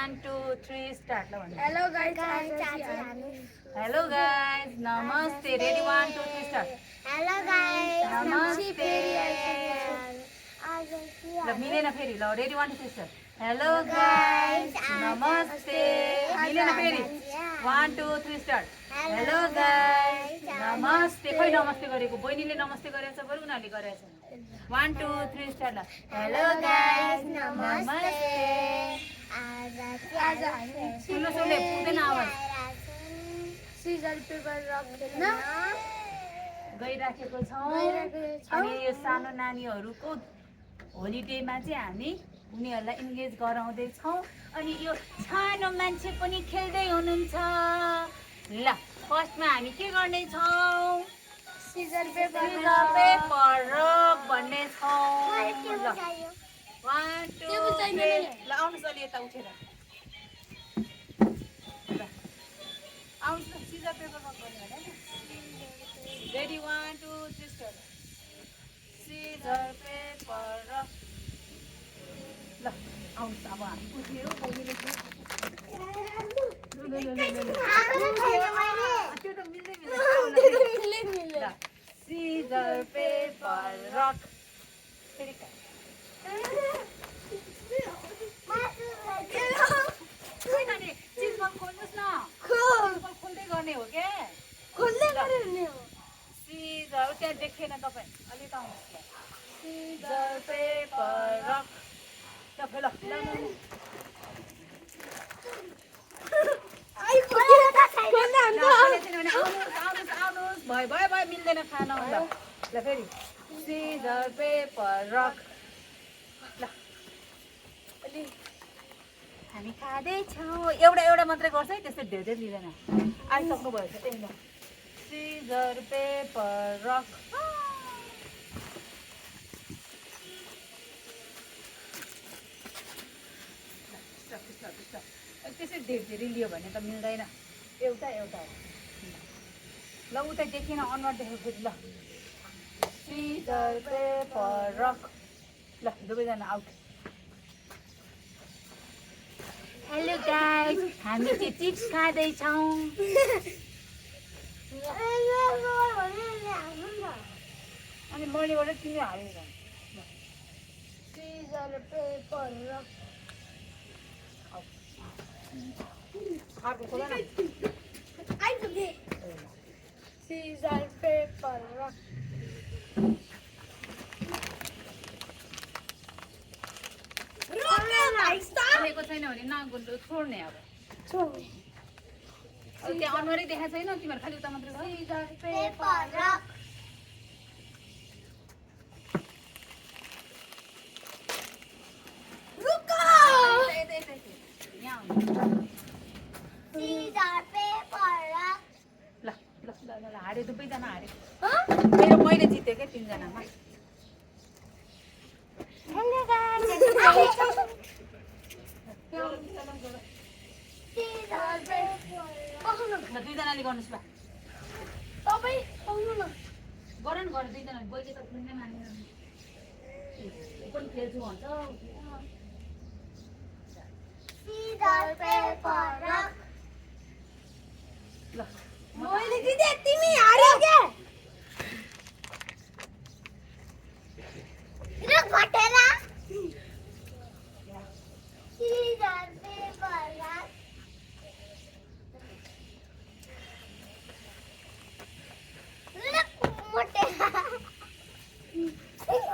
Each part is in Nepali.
1 2 3 स्टार्ट ल भन्नु हेलो गाइस हेलो गाइस नमस्ते रेडी 1 2 3 स्टार्ट हेलो गाइस नमस्ते ल मिलेन फेरि ल रेडी 1 2 3 स्टार्ट हेलो गाइस नमस्ते मिलेन फेरि 1 2 3 स्टार्ट हेलो गाइस नमस्ते खोइ नमस्ते गरेको बहिनीले नमस्ते गरेछ बरु उनीहरूले गरेछ 1 2 3 स्टार्ट ल हेलो गाइस नमस्ते आज हामी सुन्नु सुन्ने पुग्दैन आवाज सिजर पेपर रक खेल्न गइराखेको छौँ अनि यो सानो नानीहरूको होलिडेमा चाहिँ हामी उनीहरूलाई इन्गेज गराउँदैछौँ अनि यो सानो मान्छे पनि खेल्दै हुनुहुन्छ ल फर्स्टमा हामी के गर्नेछौँ सिजर पेपर रक भन्ने छौँ ल 1 2 3 ल आउनुहोस् अलि यता उठेर ल आउनुहोस् सिजर पेपर रक गर्ने होइन ready 1 2 3 start scissor paper rock ल आउनुहोस् अब हामी उठ्यो बहिनीले त्यो त मिल्दै ल सिजर पेपर रक फेरि चिजबल खोल्नुहोस् न चिजबल खोल्दै गर्ने हो क्या सिजर त्यहाँ देखेन तपाईँ अलि त आउनुहोस् सिजर पेपर रक ल आउनुहोस् भयो मिल्दैन खान ल ल फेरि सिजर पेपर रक ल अलि हामी खाँदैछौँ एउटा मात्रै गर्छ है त्यस्तो धेरै लिँदैन आइसक्नु भयो त्यही ल सिजर पेपर रक त्यसरी धेरै लियो भने त मिल्दैन एउटा हो ल उता देखिन अनुहार देखेको फेरि ल सिजर पेपर रक ल दुवैजना आउट हेलो गाइस हामी चाहिँ चिप्स खाँदैछौँ अनि मैलेबाट तिमी हालेर सिजर पेपर रक अर्को खोला न सिजर पेपर रक देखेको छैन भने नगुल्दो छोड्ने अब त्यहाँ अनुहारै देखाएको छैन तिमीहरू खालि उता मात्रै भयो सिजर पेपर रक ल हारे दुवैजना हारे मैले जितेँ क्या तिनजनामा दुईजनाले गर्नुहोस् ल तपाईँ पाउनु न गर न दुईजना बहिले त कुनै मानेर पनि खेल्छु भन्छ ल मैले जिते तिमी हार्यौ के रुक फटेला सिजर पेपर रक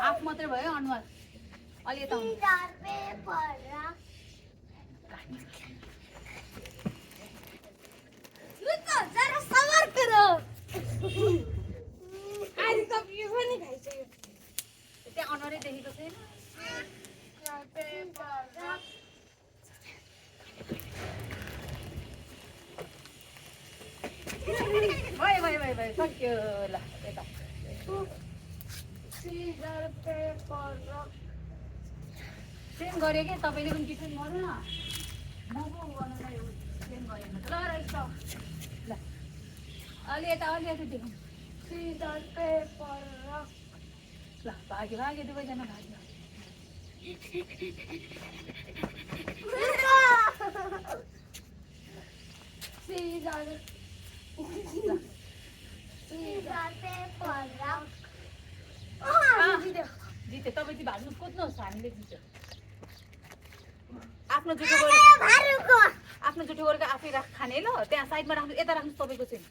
आफ मात्रै भयो अनुहार अलि यता सिजर पेपर रक जरा सवार करो आज त यो पनि खाइसक्यो त्यहाँ अनुहारै देखेको छैन भयो सक्यो ल यता सिजर पेपर रक सेम गऱ्यो क्या तपाईँले पनि टिफिन गर्नु न म पो गर्नुलाई सेम गरेको ल रहेछ ल अलि यता देखौँ सिजर पेपर रक ल भाग्यो दुवैजना भाग्यो Scissor. Scissor, paper, rock. जित्यो तपाईँ चाहिँ भाग्नु कुद्नुहोस् हामीले जित्यो आफ्नो जुठो गरेर आफ्नो जुठो गरेर आफै खाने ल त्यहाँ साइडमा राख्नु यता राख्नुहोस् तपाईँको चाहिँ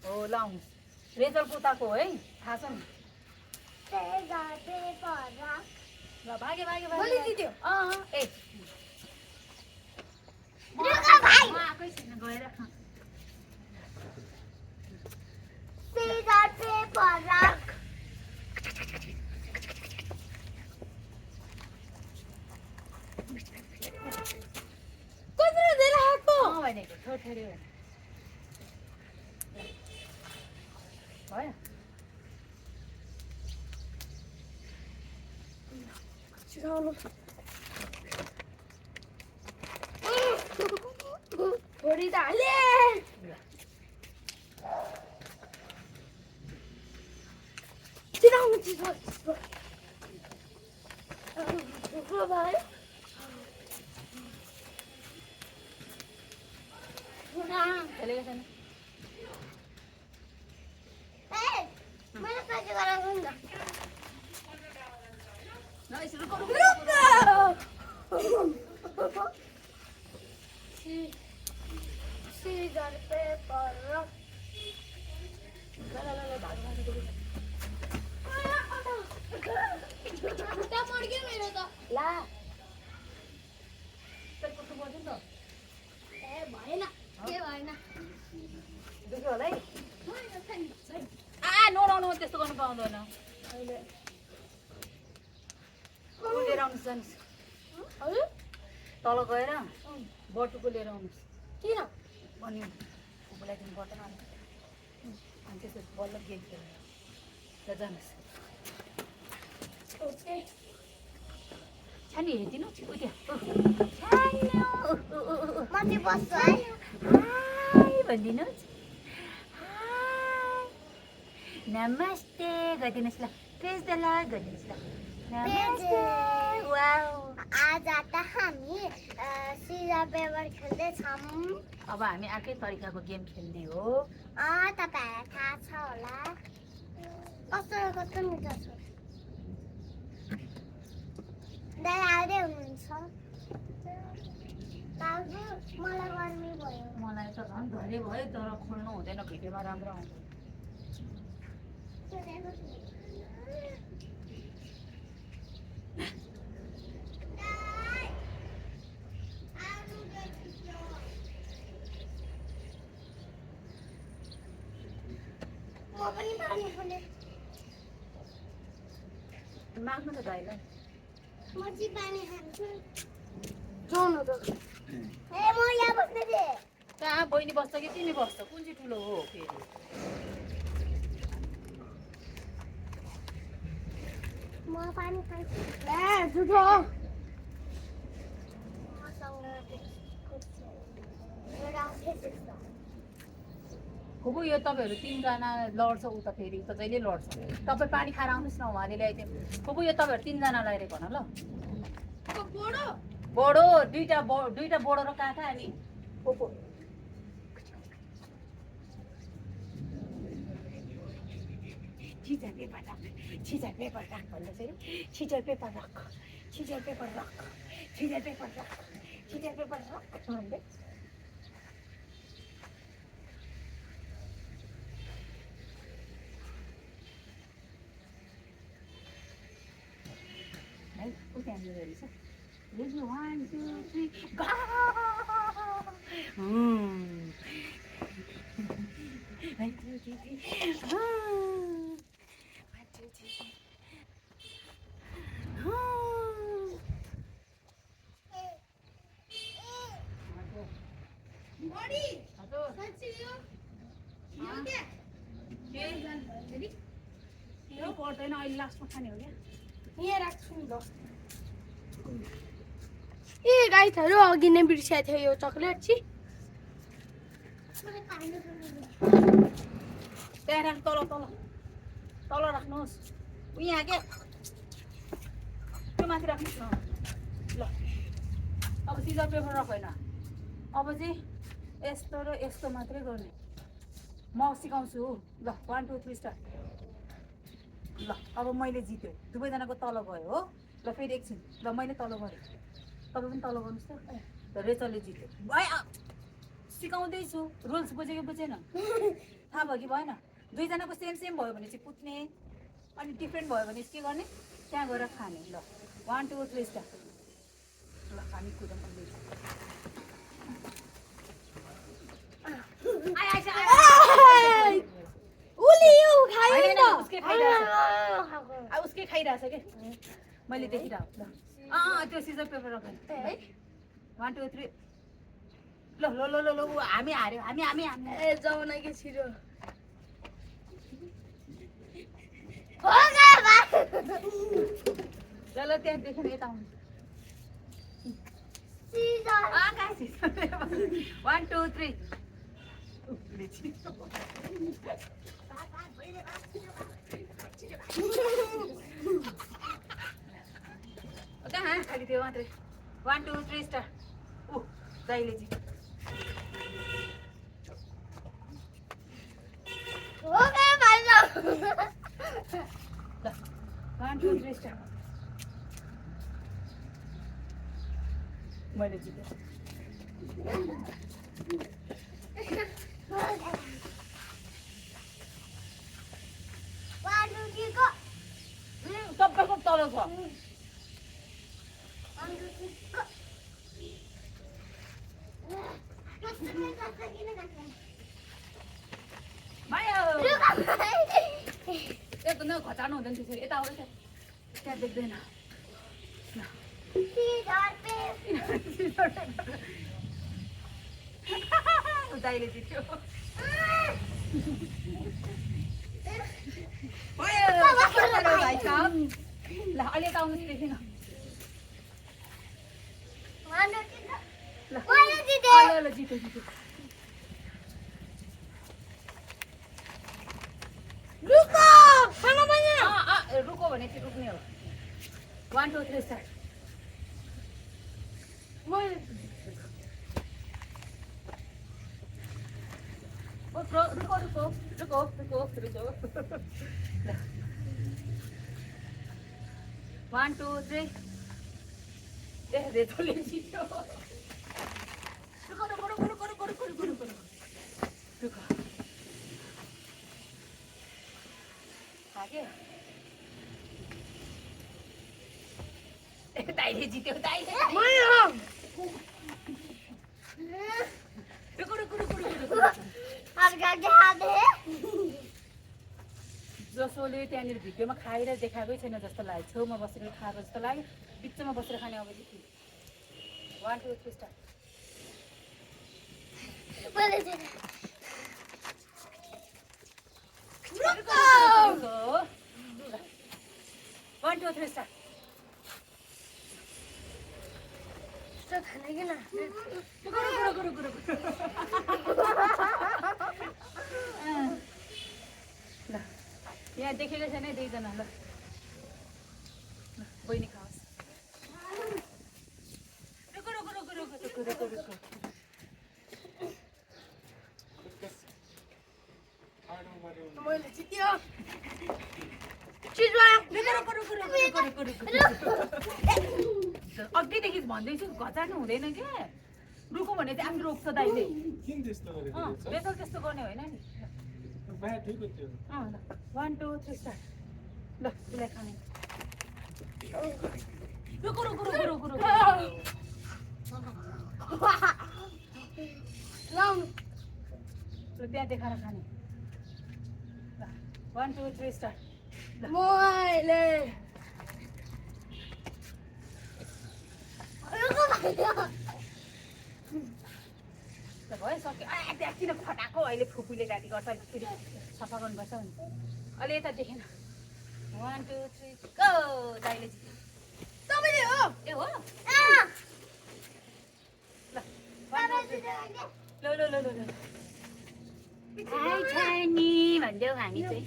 हो ल आउनुहोस् रेजल पोताको है थाहा छ नि Scissor, paper, rock. ल भागे भागे बोली दिदियो ए भाइ म आएकै छैन गएर Scissor, paper, rock. कत्रो धेरै आएको भनेको छोड्यो भयो थोडी त हाले चिराउनु चिराउनु भाइ खेलेको छैन मैले कति गराएको नि ल यसरी गरौँ Scissor, paper, rock. खुट्टा मर्क्यो मेरो त ला त्यसको त बज्यो नि त ए भएन के भएन दुख्यो होला है नोराउनु त्यस्तो गर्नु पाउँदैन अहिले लिएर आउनुहोस् जानुहोस् तल गएर बटुको लिएर आउनुहोस् किन बनियो उलाई दिनु बटन अनि त्यसपछि बल्ल गेम खेल्नु ल जानुहोस् ओके छानी हेरिदिनु उ त्यहाँ म चाहिँ बस्छु है हाई भनिदिनुहोस् नमस्ते गरिदिनुहोस् ल प्रेज द लर्ड गरिदिनुहोस् ल नमस्ते वाउ आज त हामी सिजर पेपर खेल्दैछौँ अब हामी अर्कै तरिकाको गेम खेल्ने हो तपाईँहरूलाई थाहा छ होला कस्तो र कस्तो मिठो छ दाइ आउँदै हुनुहुन्छ दाजु मलाई गर्मी भयो मलाई त झन् धेरै भयो तर खोल्नु हुँदैन भिडियोमा राम्रो आउँछ म पनि पानी खोले माग्नु त दाइलाई म चाहिँ पानी खान्छु जाउँ त ए म यहाँ बस्ने थिएँ कहाँ बहिनी बस्छ कि तिमी बस्छ कुन चाहिँ ठुलो हो फेरि म पानी खान्छु ए झुठो खुबु यो तपाईँहरू तिनजना लड्छ उता फेरि उता जहिले लड्छ तपाईँ पानी खाएर आउनुहोस् न उहाँले ल्याइदियो खुबु यो तपाईँहरू तिनजनालाई रे भन ल बोडो दुईटा बोडो र काँथा अनि पोपो छिजर पेपर राख छिजर पेपर राख भन्दैछ नि छिजर पेपर राख छिजर पेपर राख छिजर पेपर राख छिजर पेपर राख भन्दै है उ त्यहाँनिर हेर्नुहोस् रेडी 1 2 3 गो 1 2 3 पर्दैन अहिले लास्टमा खाने हो क्या यहाँ राख्छु नि ल ए गाइसहरू अघि नै बिर्सिएको थियो यो चकलेट चाहिँ त्यहाँ राख्नु तल तल तल राख्नुहोस् यहाँ क्या त्यो माथि राख्नुहोस् न ल अब सिजर पेपर राख होइन अब चाहिँ यस्तो र यस्तो मात्रै गर्ने म सिकाउँछु ल 1 2 3 स्टार्ट ल अब मैले जित्यो दुवैजनाको तल गयो हो ल फेरि एकछिन ल मैले तल गरेँ तपाईँ पनि तल गर्नुहोस् त रेचलले जित्यो सिकाउँदैछु रुल्स बुझेको बुझेन थाहा भयो कि भएन दुईजनाको सेम सेम भयो भने चाहिँ कुद्ने अनि डिफ्रेन्ट भयो भने चाहिँ के गर्ने त्यहाँ गएर खाने ल 1 2 3 स्टार्ट ल हामी कुदौँ उसकै खाइरहेछ के मैले देखिरहेको ल त्यो सिजर पेपर राख्नु 1 2 3 ल ल ल ल ल हामी हार्यो हामी हामी हामी ए जाउन के छिरो ल ल त्यहाँ देखेन यता आउनु 1 2 3 कहाँ खालि त्यो मात्रै 1 2 3 स्टार दाइले चाहिँ ल 1 2 3 स्टार मैले जितेँ सबैको तल छ एकदम घटाउनु हुँदैन त्यसरी यता आउँदैछ त्यहाँ देख्दैन दाइले जित्यो ल अलि यता आउनुहोस् देखिन ल जित्यो जित्यो रुको भने चाहिँ रुक्ने हो 1 2 3 स्टार्ट रुको रुको रुको रुको रुको रुको 1 2 3 रेचलले जित्यो रुको रुको रुको रुको रुको रुको रुको रुको रुको हागे दाइले जित्यो दाइले रुको रुको रुको रुको जसोले त्यहाँनिर भिडियोमा खाएर देखाएकै छैन जस्तो लाग्यो छेउमा बसेर खाएको जस्तो लाग्यो बिचमा बसेर खाने अब 1 2 3 स्टार्ट रुको 1 2 3 स्टार्ट यहाँ देखेको छैन दुईजना ल बहिनी खाओस् रुको रुको रुको रुको रुको रुको रुको मैले जित्यो अघिदेखि भन्दैछु घचार्नु हुँदैन क्या रुको भने चाहिँ आफू रोक्छ दाइले रेचल त्यस्तो गर्ने होइन नि 1 2 3 स्टार्ट ल त्यसलाई खाने रुको रुको रुको रुको रुको त्यहाँ देखाएर खाने 1 2 3 स्टार्ट मैले भयो सक्यो त्यहाँ किन फटाएको अहिले फुपूले गाडी गर्छ फेरि सफा गर्नुपर्छ नि अहिले यता देखेन 1 2 3 गो दाइले तपाईँले हो ए हो ल ल ल ल ल हाई छानी भनिदेऊ हामी चाहिँ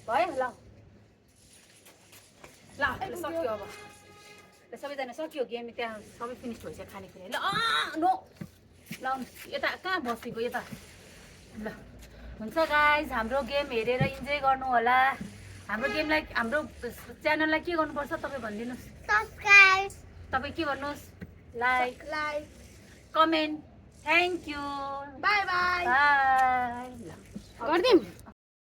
भयो ल ल सक्यो अब सबैजना सक्यो गेम त्यहाँ सबै फिनिस भइसक्यो खानेकुरा ल ल यता कहाँ बसेको यता ल हुन्छ गाइज हाम्रो गेम हेरेर इन्जोय गर्नु होला हाम्रो गेमलाई हाम्रो च्यानललाई के गर्नुपर्छ तपाईँ भनिदिनुहोस् सब्सक्राइब तपाईँ के भन्नुहोस् like like comment thank you bye bye bye गर्दिम